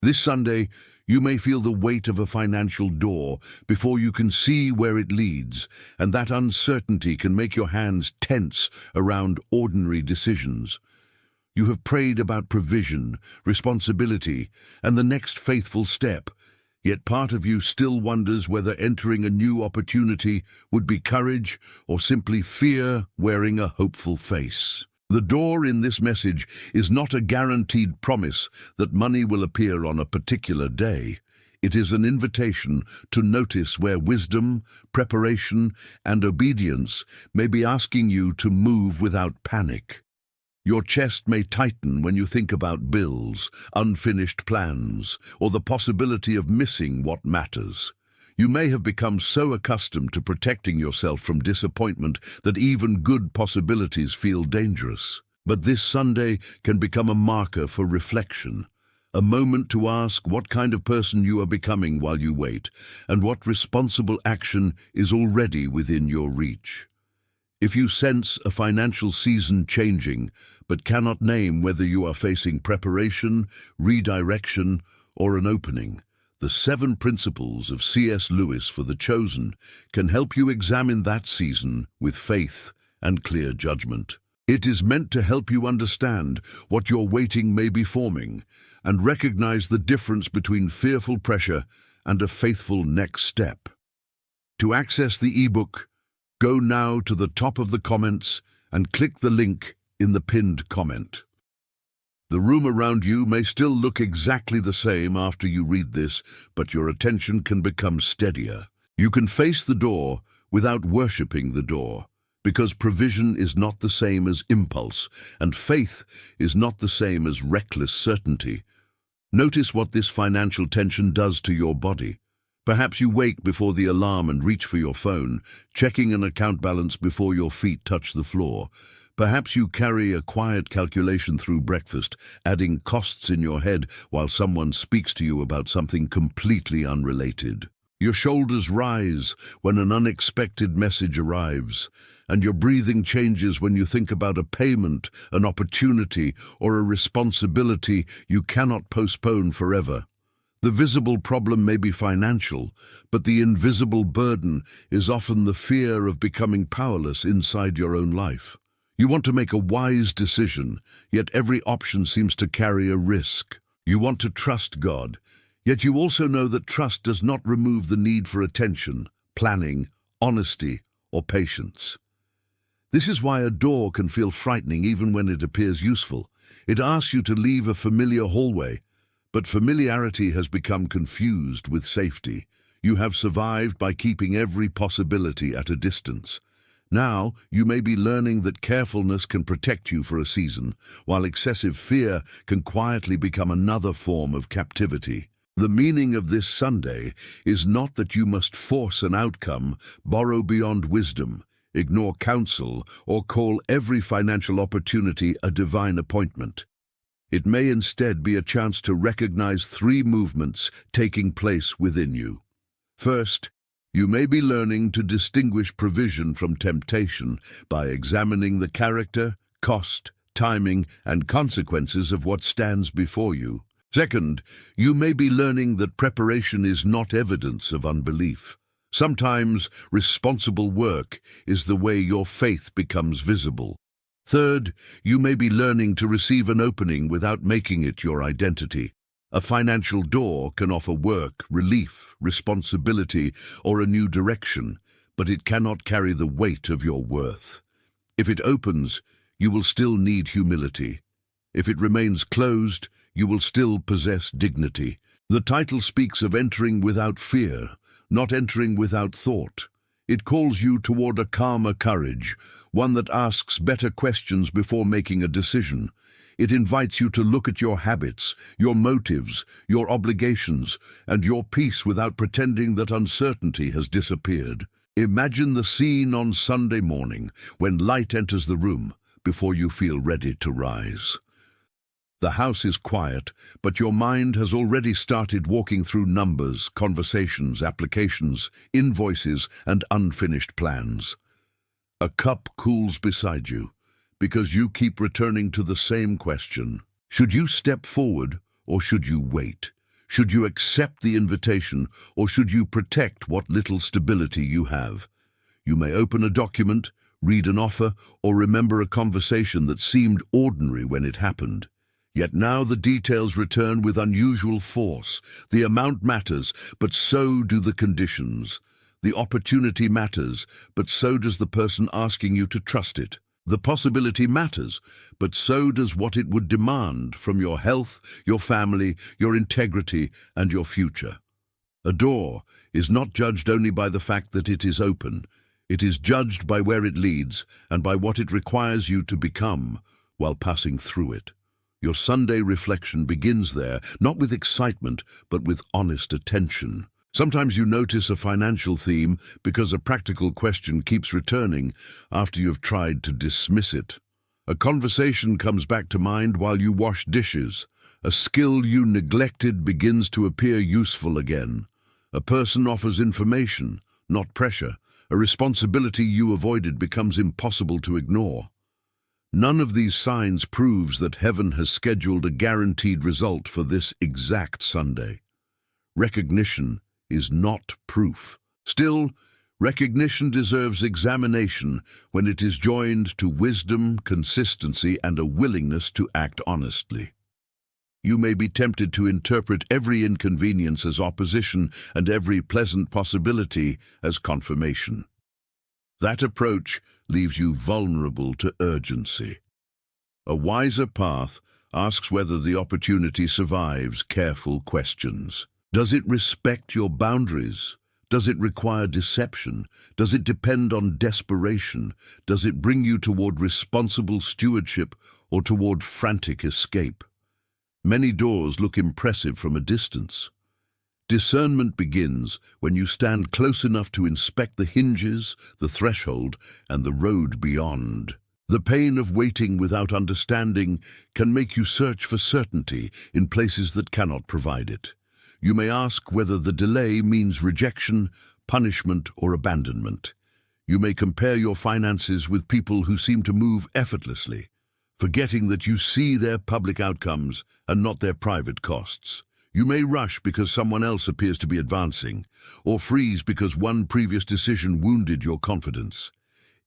This Sunday, you may feel the weight of a financial door before you can see where it leads, and that uncertainty can make your hands tense around ordinary decisions. You have prayed about provision, responsibility, and the next faithful step, yet part of you still wonders whether entering a new opportunity would be courage or simply fear wearing a hopeful face. The door in this message is not a guaranteed promise that money will appear on a particular day. It is an invitation to notice where wisdom, preparation, and obedience may be asking you to move without panic. Your chest may tighten when you think about bills, unfinished plans, or the possibility of missing what matters. You may have become so accustomed to protecting yourself from disappointment that even good possibilities feel dangerous. But this Sunday can become a marker for reflection, a moment to ask what kind of person you are becoming while you wait, and what responsible action is already within your reach. If you sense a financial season changing, but cannot name whether you are facing preparation, redirection, or an opening, the 7 principles of C.S. Lewis for the chosen can help you examine that season with faith and clear judgment. It is meant to help you understand what your waiting may be forming and recognize the difference between fearful pressure and a faithful next step. To access the ebook, go now to the top of the comments and click the link in the pinned comment. The room around you may still look exactly the same after you read this, but your attention can become steadier. You can face the door without worshipping the door, because provision is not the same as impulse, and faith is not the same as reckless certainty. Notice what this financial tension does to your body. Perhaps you wake before the alarm and reach for your phone, checking an account balance before your feet touch the floor. Perhaps you carry a quiet calculation through breakfast, adding costs in your head while someone speaks to you about something completely unrelated. Your shoulders rise when an unexpected message arrives, and your breathing changes when you think about a payment, an opportunity, or a responsibility you cannot postpone forever. The visible problem may be financial, but the invisible burden is often the fear of becoming powerless inside your own life. You want to make a wise decision, yet every option seems to carry a risk. You want to trust God, yet you also know that trust does not remove the need for attention, planning, honesty, or patience. This is why a door can feel frightening even when it appears useful. It asks you to leave a familiar hallway, but familiarity has become confused with safety. You have survived by keeping every possibility at a distance. Now, you may be learning that carefulness can protect you for a season, while excessive fear can quietly become another form of captivity. The meaning of this Sunday is not that you must force an outcome, borrow beyond wisdom, ignore counsel, or call every financial opportunity a divine appointment. It may instead be a chance to recognize 3 movements taking place within you. First, you may be learning to distinguish provision from temptation by examining the character, cost, timing, and consequences of what stands before you. Second, you may be learning that preparation is not evidence of unbelief. Sometimes responsible work is the way your faith becomes visible. Third, you may be learning to receive an opening without making it your identity. A financial door can offer work, relief, responsibility, or a new direction, but it cannot carry the weight of your worth. If it opens, you will still need humility. If it remains closed, you will still possess dignity. The title speaks of entering without fear, not entering without thought. It calls you toward a calmer courage, one that asks better questions before making a decision. It invites you to look at your habits, your motives, your obligations, and your peace without pretending that uncertainty has disappeared. Imagine the scene on Sunday morning when light enters the room before you feel ready to rise. The house is quiet, but your mind has already started walking through numbers, conversations, applications, invoices, and unfinished plans. A cup cools beside you, because you keep returning to the same question. Should you step forward or should you wait? Should you accept the invitation, or should you protect what little stability you have? You may open a document, read an offer, or remember a conversation that seemed ordinary when it happened. Yet now the details return with unusual force. The amount matters, but so do the conditions. The opportunity matters, but so does the person asking you to trust it. The possibility matters, but so does what it would demand from your health, your family, your integrity, and your future. A door is not judged only by the fact that it is open. It is judged by where it leads and by what it requires you to become while passing through it. Your Sunday reflection begins there, not with excitement, but with honest attention. Sometimes you notice a financial theme because a practical question keeps returning after you've tried to dismiss it. A conversation comes back to mind while you wash dishes. A skill you neglected begins to appear useful again. A person offers information, not pressure. A responsibility you avoided becomes impossible to ignore. None of these signs proves that heaven has scheduled a guaranteed result for this exact Sunday. Recognition is not proof. Still, recognition deserves examination when it is joined to wisdom, consistency, and a willingness to act honestly. You may be tempted to interpret every inconvenience as opposition and every pleasant possibility as confirmation. That approach leaves you vulnerable to urgency. A wiser path asks whether the opportunity survives careful questions. Does it respect your boundaries? Does it require deception? Does it depend on desperation? Does it bring you toward responsible stewardship or toward frantic escape? Many doors look impressive from a distance. Discernment begins when you stand close enough to inspect the hinges, the threshold, and the road beyond. The pain of waiting without understanding can make you search for certainty in places that cannot provide it. You may ask whether the delay means rejection, punishment, or abandonment. You may compare your finances with people who seem to move effortlessly, forgetting that you see their public outcomes and not their private costs. You may rush because someone else appears to be advancing, or freeze because one previous decision wounded your confidence.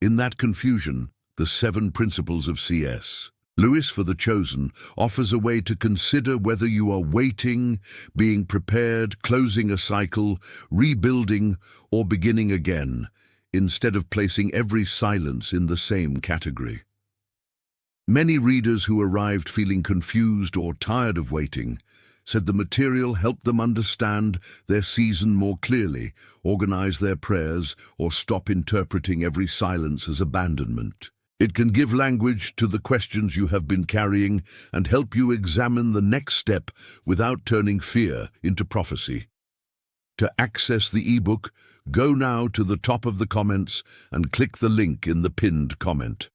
In that confusion, the 7 principles of C.S. Lewis for the Chosen offers a way to consider whether you are waiting, being prepared, closing a cycle, rebuilding, or beginning again, instead of placing every silence in the same category. Many readers who arrived feeling confused or tired of waiting said the material helped them understand their season more clearly, organize their prayers, or stop interpreting every silence as abandonment. It can give language to the questions you have been carrying and help you examine the next step without turning fear into prophecy. To access the ebook, go now to the top of the comments and click the link in the pinned comment.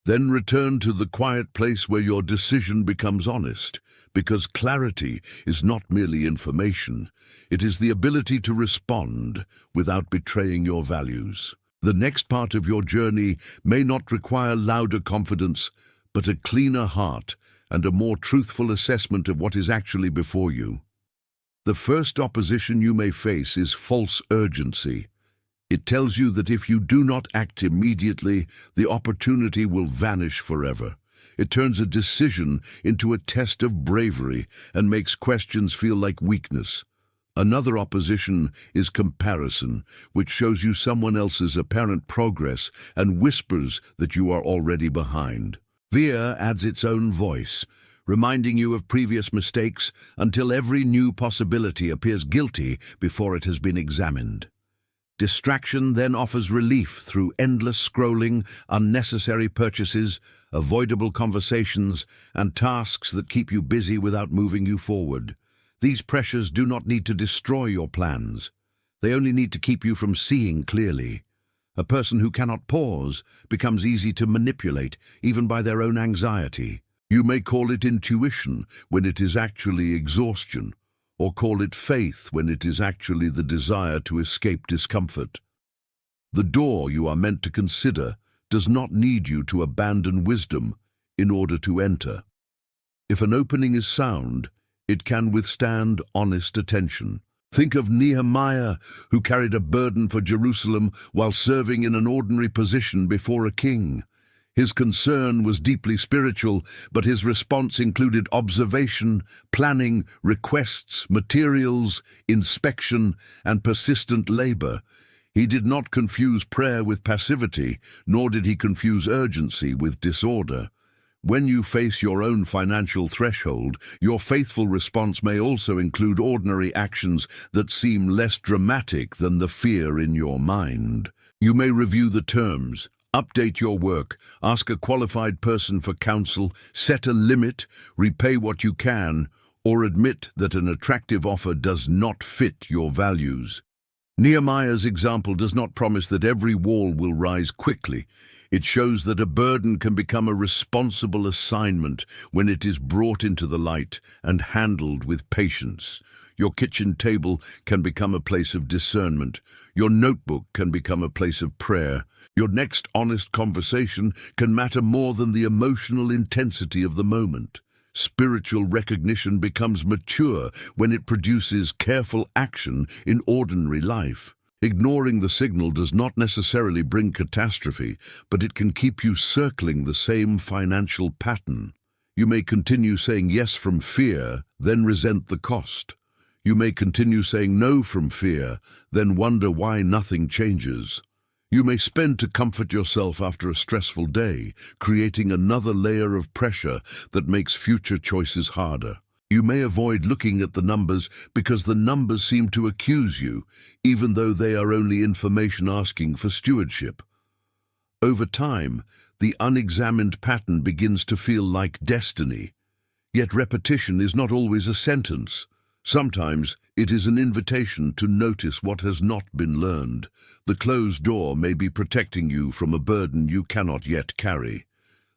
Then return to the quiet place where your decision becomes honest, because clarity is not merely information, it is the ability to respond without betraying your values. The next part of your journey may not require louder confidence, but a cleaner heart and a more truthful assessment of what is actually before you. The first opposition you may face is false urgency. It tells you that if you do not act immediately, the opportunity will vanish forever. It turns a decision into a test of bravery and makes questions feel like weakness. Another opposition is comparison, which shows you someone else's apparent progress and whispers that you are already behind. Fear adds its own voice, reminding you of previous mistakes until every new possibility appears guilty before it has been examined. Distraction then offers relief through endless scrolling, unnecessary purchases, avoidable conversations, and tasks that keep you busy without moving you forward. These pressures do not need to destroy your plans. They only need to keep you from seeing clearly. A person who cannot pause becomes easy to manipulate, even by their own anxiety. You may call it intuition when it is actually exhaustion, or call it faith when it is actually the desire to escape discomfort. The door you are meant to consider does not need you to abandon wisdom in order to enter. If an opening is sound, It can withstand honest attention. Think of Nehemiah, who carried a burden for Jerusalem while serving in an ordinary position before a king. His concern was deeply spiritual, but his response included observation, planning, requests, materials, inspection, and persistent labor. He did not confuse prayer with passivity, nor did he confuse urgency with disorder. When you face your own financial threshold, your faithful response may also include ordinary actions that seem less dramatic than the fear in your mind. You may review the terms, update your work, ask a qualified person for counsel, set a limit, repay what you can, or admit that an attractive offer does not fit your values. Nehemiah's example does not promise that every wall will rise quickly. It shows that a burden can become a responsible assignment when it is brought into the light and handled with patience. Your kitchen table can become a place of discernment. Your notebook can become a place of prayer. Your next honest conversation can matter more than the emotional intensity of the moment. Spiritual recognition becomes mature when it produces careful action in ordinary life. Ignoring the signal does not necessarily bring catastrophe, but it can keep you circling the same financial pattern. You may continue saying yes from fear, then resent the cost. You may continue saying no from fear, then wonder why nothing changes. You may spend to comfort yourself after a stressful day, creating another layer of pressure that makes future choices harder. You may avoid looking at the numbers because the numbers seem to accuse you, even though they are only information asking for stewardship. Over time, the unexamined pattern begins to feel like destiny. Yet repetition is not always a sentence. Sometimes it is an invitation to notice what has not been learned. The closed door may be protecting you from a burden you cannot yet carry.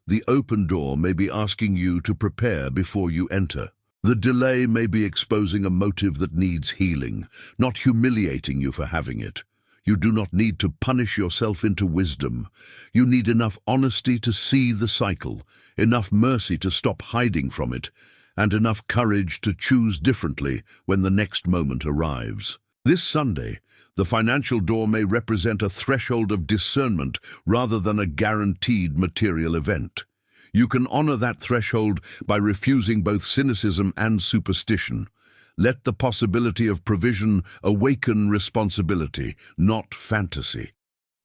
The open door may be asking you to prepare before you enter. The delay may be exposing a motive that needs healing, not humiliating you for having it. You do not need to punish yourself into wisdom. You need enough honesty to see the cycle, enough mercy to stop hiding from it, and enough courage to choose differently when the next moment arrives. This Sunday, the financial door may represent a threshold of discernment rather than a guaranteed material event. You can honor that threshold by refusing both cynicism and superstition. Let the possibility of provision awaken responsibility, not fantasy.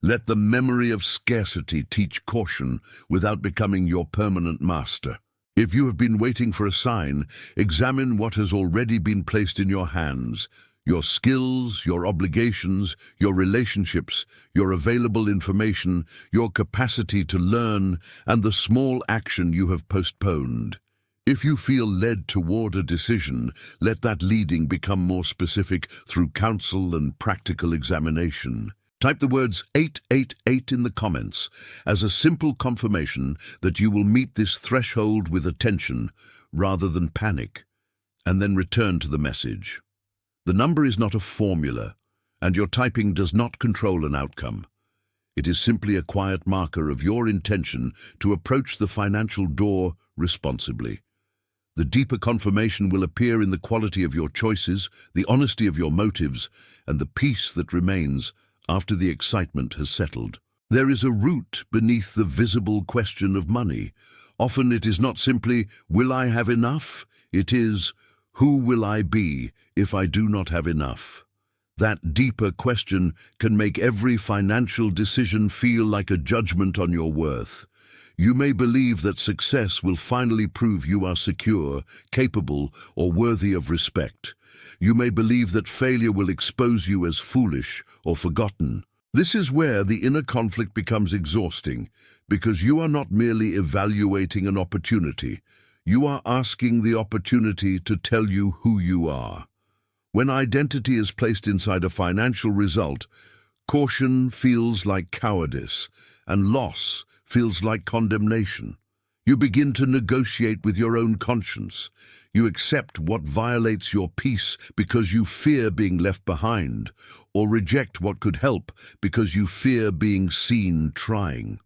Let the memory of scarcity teach caution without becoming your permanent master. If you have been waiting for a sign, examine what has already been placed in your hands. Your skills, your obligations, your relationships, your available information, your capacity to learn, and the small action you have postponed. If you feel led toward a decision, let that leading become more specific through counsel and practical examination. Type the words 888 in the comments as a simple confirmation that you will meet this threshold with attention rather than panic, and then return to the message. The number is not a formula, and your typing does not control an outcome. It is simply a quiet marker of your intention to approach the financial door responsibly. The deeper confirmation will appear in the quality of your choices, the honesty of your motives, and the peace that remains after the excitement has settled. There is a root beneath the visible question of money. Often it is not simply, will I have enough? It is, who will I be if I do not have enough? That deeper question can make every financial decision feel like a judgment on your worth. You may believe that success will finally prove you are secure, capable, or worthy of respect. You may believe that failure will expose you as foolish or forgotten. This is where the inner conflict becomes exhausting, because you are not merely evaluating an opportunity. You are asking the opportunity to tell you who you are. When identity is placed inside a financial result, caution feels like cowardice, and loss feels like condemnation. You begin to negotiate with your own conscience. You accept what violates your peace because you fear being left behind, or reject what could help because you fear being seen trying.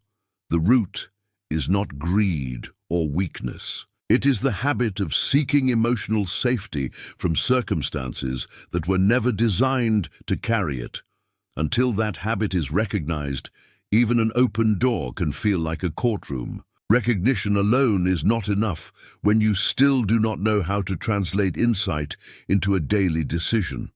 The root is not greed or weakness. It is the habit of seeking emotional safety from circumstances that were never designed to carry it. Until that habit is recognized, even an open door can feel like a courtroom. Recognition alone is not enough when you still do not know how to translate insight into a daily decision.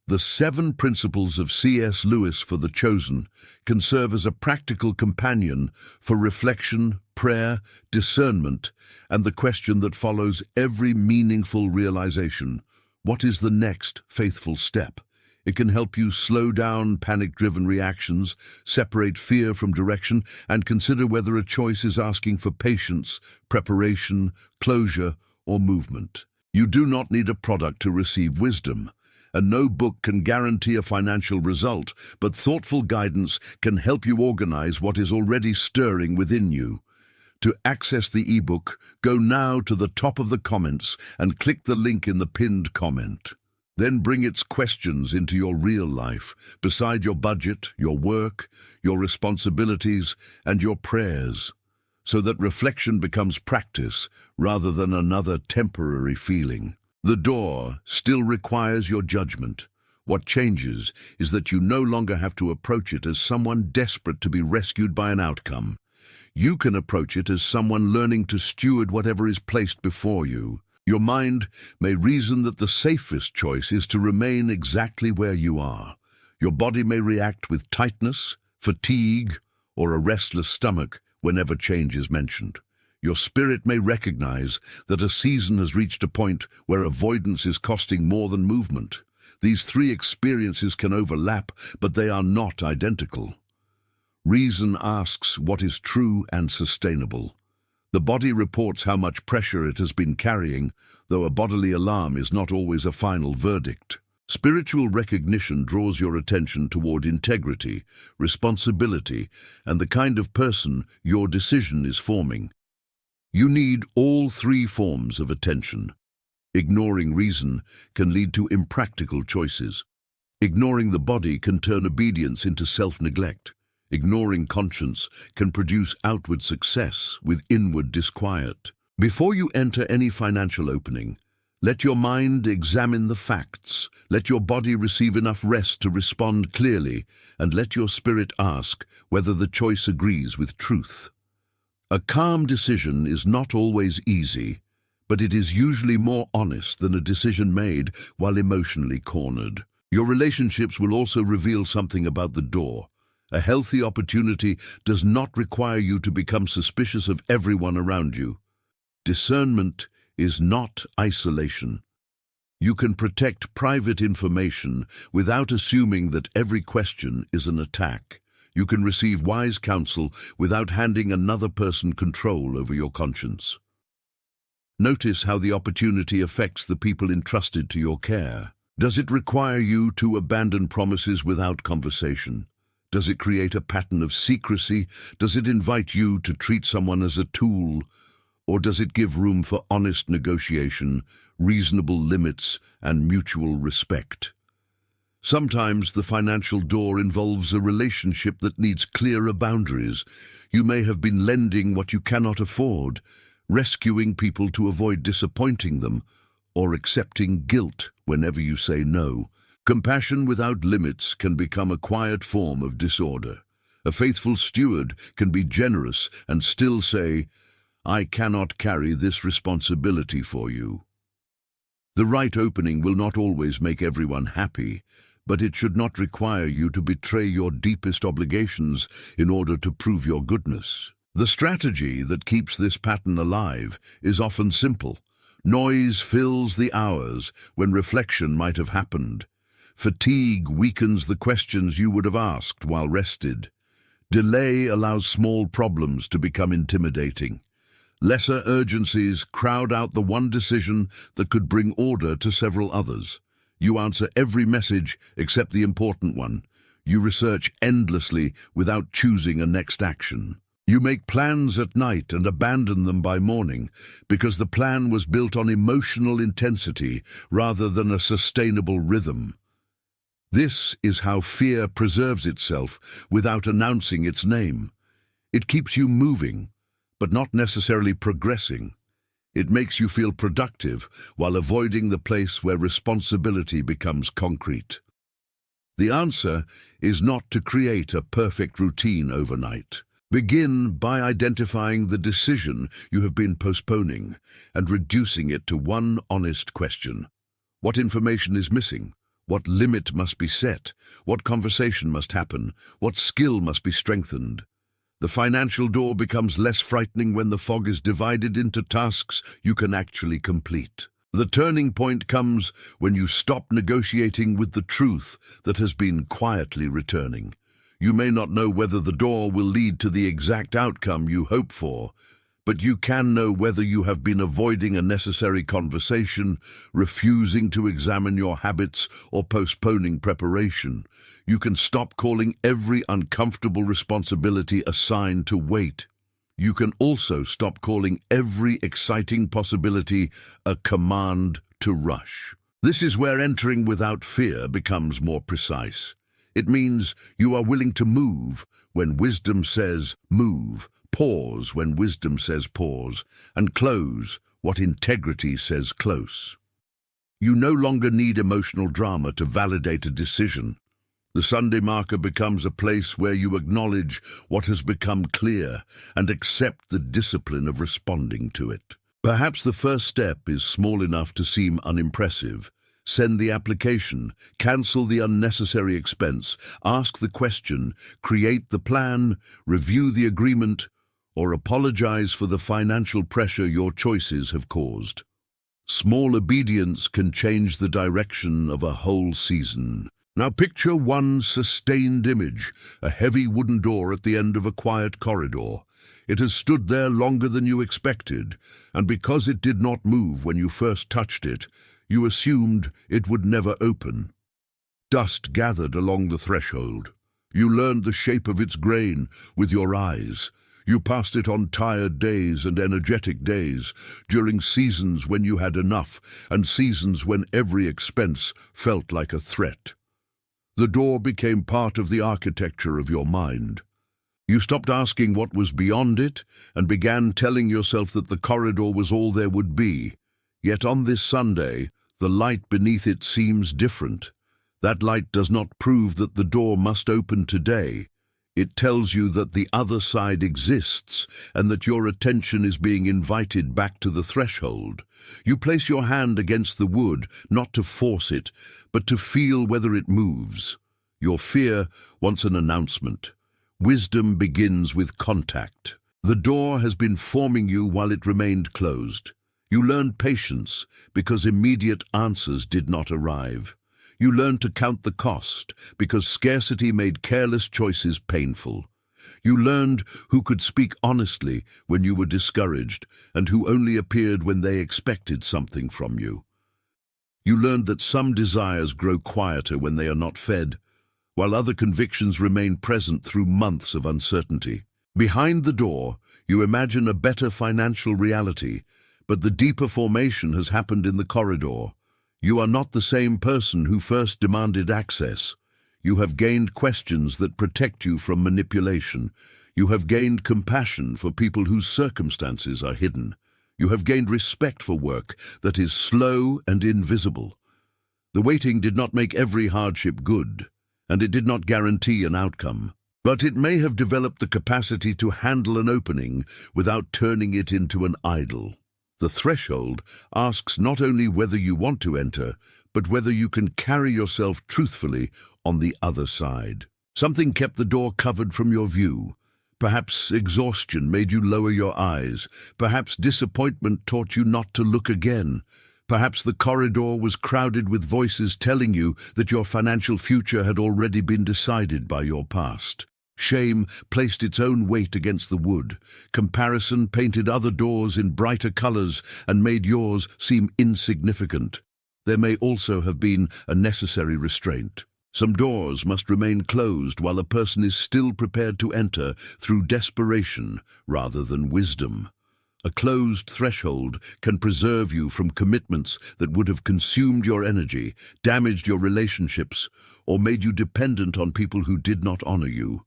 The 7 principles of C.S. Lewis for the chosen can serve as a practical companion for reflection, prayer, discernment, and the question that follows every meaningful realization: what is the next faithful step? It can help you slow down panic-driven reactions, separate fear from direction, and consider whether a choice is asking for patience, preparation, closure, or movement. You do not need a product to receive wisdom, and no book can guarantee a financial result, but thoughtful guidance can help you organize what is already stirring within you. To access the ebook, go now to the top of the comments and click the link in the pinned comment. Then bring its questions into your real life, beside your budget, your work, your responsibilities, and your prayers, so that reflection becomes practice rather than another temporary feeling. The door still requires your judgment. What changes is that you no longer have to approach it as someone desperate to be rescued by an outcome. You can approach it as someone learning to steward whatever is placed before you. Your mind may reason that the safest choice is to remain exactly where you are. Your body may react with tightness, fatigue, or a restless stomach whenever change is mentioned. Your spirit may recognize that a season has reached a point where avoidance is costing more than movement. These 3 experiences can overlap, but they are not identical. Reason asks what is true and sustainable. The body reports how much pressure it has been carrying, though a bodily alarm is not always a final verdict. Spiritual recognition draws your attention toward integrity, responsibility, and the kind of person your decision is forming. You need all 3 forms of attention. Ignoring reason can lead to impractical choices. Ignoring the body can turn obedience into self-neglect. Ignoring conscience can produce outward success with inward disquiet. Before you enter any financial opening, let your mind examine the facts, let your body receive enough rest to respond clearly, and let your spirit ask whether the choice agrees with truth. A calm decision is not always easy, but it is usually more honest than a decision made while emotionally cornered. Your relationships will also reveal something about the door. A healthy opportunity does not require you to become suspicious of everyone around you. Discernment is not isolation. You can protect private information without assuming that every question is an attack. You can receive wise counsel without handing another person control over your conscience. Notice how the opportunity affects the people entrusted to your care. Does it require you to abandon promises without conversation? Does it create a pattern of secrecy? Does it invite you to treat someone as a tool? Or does it give room for honest negotiation, reasonable limits, and mutual respect? Sometimes the financial door involves a relationship that needs clearer boundaries. You may have been lending what you cannot afford, rescuing people to avoid disappointing them, or accepting guilt whenever you say no. Compassion without limits can become a quiet form of disorder. A faithful steward can be generous and still say, "I cannot carry this responsibility for you." The right opening will not always make everyone happy, but it should not require you to betray your deepest obligations in order to prove your goodness. The strategy that keeps this pattern alive is often simple. Noise fills the hours when reflection might have happened. Fatigue weakens the questions you would have asked while rested. Delay allows small problems to become intimidating. Lesser urgencies crowd out the one decision that could bring order to several others. You answer every message except the important one. You research endlessly without choosing a next action. You make plans at night and abandon them by morning because the plan was built on emotional intensity rather than a sustainable rhythm. This is how fear preserves itself without announcing its name. It keeps you moving, but not necessarily progressing. It makes you feel productive while avoiding the place where responsibility becomes concrete. The answer is not to create a perfect routine overnight. Begin by identifying the decision you have been postponing and reducing it to one honest question. What information is missing? What limit must be set? What conversation must happen? What skill must be strengthened? The financial door becomes less frightening when the fog is divided into tasks you can actually complete. The turning point comes when you stop negotiating with the truth that has been quietly returning. You may not know whether the door will lead to the exact outcome you hope for, but you can know whether you have been avoiding a necessary conversation, refusing to examine your habits, or postponing preparation. You can stop calling every uncomfortable responsibility a sign to wait. You can also stop calling every exciting possibility a command to rush. This is where entering without fear becomes more precise. It means you are willing to move when wisdom says move, pause when wisdom says pause, and close what integrity says close. You no longer need emotional drama to validate a decision. The Sunday marker becomes a place where you acknowledge what has become clear and accept the discipline of responding to it. Perhaps the first step is small enough to seem unimpressive. Send the application, cancel the unnecessary expense, ask the question, create the plan, review the agreement, or apologize for the financial pressure your choices have caused. Small obedience can change the direction of a whole season. Now picture one sustained image, a heavy wooden door at the end of a quiet corridor. It has stood there longer than you expected, and because it did not move when you first touched it, you assumed it would never open. Dust gathered along the threshold. You learned the shape of its grain with your eyes. You passed it on tired days and energetic days, during seasons when you had enough and seasons when every expense felt like a threat. The door became part of the architecture of your mind. You stopped asking what was beyond it and began telling yourself that the corridor was all there would be. Yet on this Sunday, the light beneath it seems different. That light does not prove that the door must open today. It tells you that the other side exists and that your attention is being invited back to the threshold. You place your hand against the wood, not to force it, but to feel whether it moves. Your fear wants an announcement. Wisdom begins with contact. The door has been forming you while it remained closed. You learned patience because immediate answers did not arrive. You learned to count the cost because scarcity made careless choices painful. You learned who could speak honestly when you were discouraged and who only appeared when they expected something from you. You learned that some desires grow quieter when they are not fed, while other convictions remain present through months of uncertainty. Behind the door, you imagine a better financial reality, but the deeper formation has happened in the corridor. You are not the same person who first demanded access. You have gained questions that protect you from manipulation. You have gained compassion for people whose circumstances are hidden. You have gained respect for work that is slow and invisible. The waiting did not make every hardship good, and it did not guarantee an outcome. But it may have developed the capacity to handle an opening without turning it into an idol. The threshold asks not only whether you want to enter, but whether you can carry yourself truthfully on the other side. Something kept the door covered from your view. Perhaps exhaustion made you lower your eyes. Perhaps disappointment taught you not to look again. Perhaps the corridor was crowded with voices telling you that your financial future had already been decided by your past. Shame placed its own weight against the wood. Comparison painted other doors in brighter colors and made yours seem insignificant. There may also have been a necessary restraint. Some doors must remain closed while a person is still prepared to enter through desperation rather than wisdom. A closed threshold can preserve you from commitments that would have consumed your energy, damaged your relationships, or made you dependent on people who did not honor you.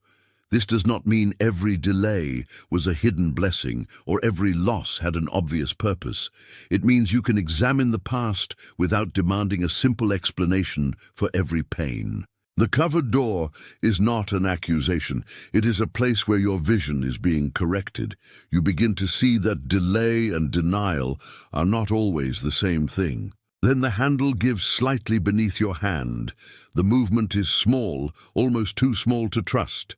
This does not mean every delay was a hidden blessing or every loss had an obvious purpose. It means you can examine the past without demanding a simple explanation for every pain. The covered door is not an accusation. It is a place where your vision is being corrected. You begin to see that delay and denial are not always the same thing. Then the handle gives slightly beneath your hand. The movement is small, almost too small to trust.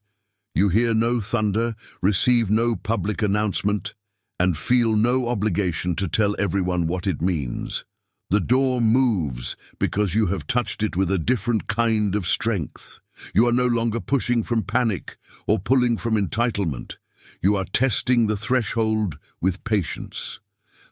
You hear no thunder, receive no public announcement, and feel no obligation to tell everyone what it means. The door moves because you have touched it with a different kind of strength. You are no longer pushing from panic or pulling from entitlement. You are testing the threshold with patience.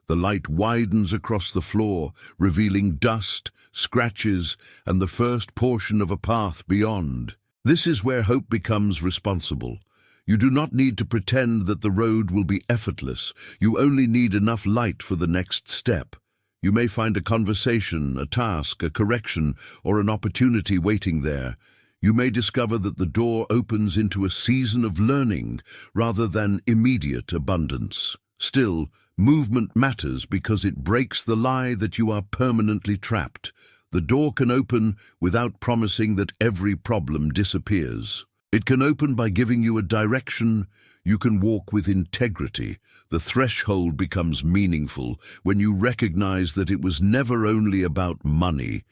The light widens across the floor, revealing dust, scratches, and the first portion of a path beyond. This is where hope becomes responsible. You do not need to pretend that the road will be effortless. You only need enough light for the next step. You may find a conversation, a task, a correction, or an opportunity waiting there. You may discover that the door opens into a season of learning rather than immediate abundance. Still, movement matters because it breaks the lie that you are permanently trapped. The door can open without promising that every problem disappears. It can open by giving you a direction. You can walk with integrity. The threshold becomes meaningful when you recognize that it was never only about money.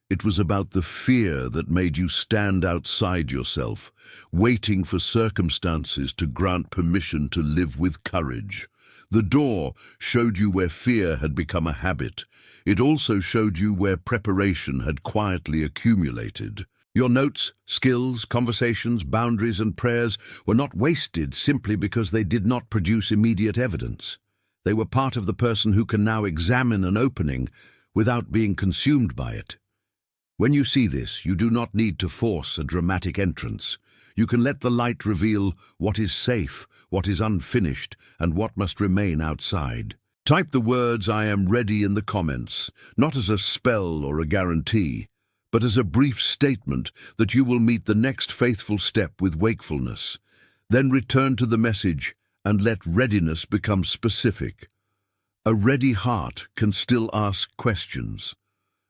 It was about the fear that made you stand outside yourself, waiting for circumstances to grant permission to live with courage. The door showed you where fear had become a habit. It also showed you where preparation had quietly accumulated. Your notes, skills, conversations, boundaries, and prayers were not wasted simply because they did not produce immediate evidence. They were part of the person who can now examine an opening without being consumed by it. When you see this, you do not need to force a dramatic entrance. You can let the light reveal what is safe, what is unfinished, and what must remain outside. Type the words "I am ready" in the comments, not as a spell or a guarantee, but as a brief statement that you will meet the next faithful step with wakefulness. Then return to the message and let readiness become specific. A ready heart can still ask questions.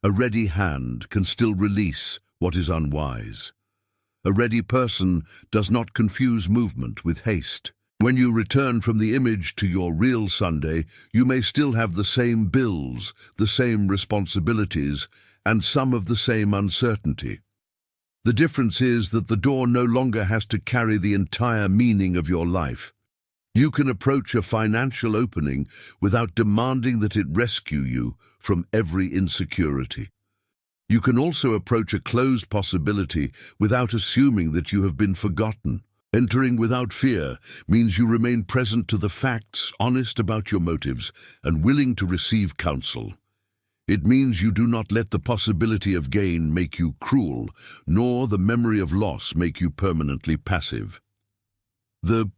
A ready hand can still release what is unwise. A ready person does not confuse movement with haste. When you return from the image to your real Sunday, you may still have the same bills, the same responsibilities, and some of the same uncertainty. The difference is that the door no longer has to carry the entire meaning of your life. You can approach a financial opening without demanding that it rescue you from every insecurity. You can also approach a closed possibility without assuming that you have been forgotten. Entering without fear means you remain present to the facts, honest about your motives, and willing to receive counsel. It means you do not let the possibility of gain make you cruel, nor the memory of loss make you permanently passive. The